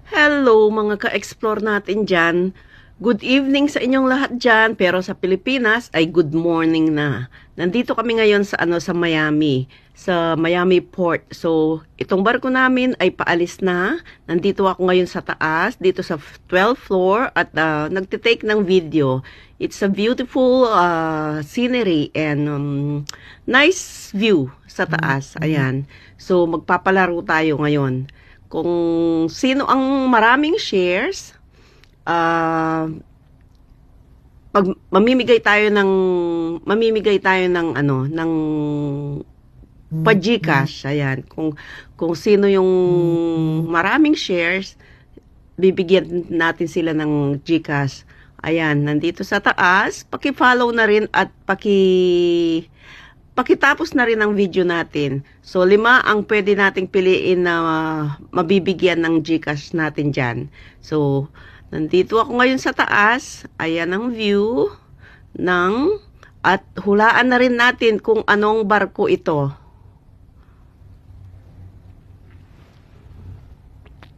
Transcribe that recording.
Hello mga ka-explore natin dyan. Good evening sa inyong lahat dyan, pero sa Pilipinas ay good morning na. Nandito kami ngayon sa Miami Port. So, itong barko namin ay paalis na. Nandito ako ngayon sa taas, dito sa 12th floor at nagtitake ng video. It's a beautiful scenery and nice view sa taas. Ayan. So, magpapalaro tayo ngayon. Kung sino ang maraming shares, pag mamimigay tayo ng pa-GCash. Ayan, kung sino yung maraming shares, bibigyan natin sila ng GCash. Ayan, nandito sa taas, paki-follow na rin at pakitapos na rin ang video natin. So, 5 ang pwede nating piliin na mabibigyan ng GCash natin dyan. So, nandito ako ngayon sa taas. Ayan ang view at hulaan na rin natin kung anong barko ito.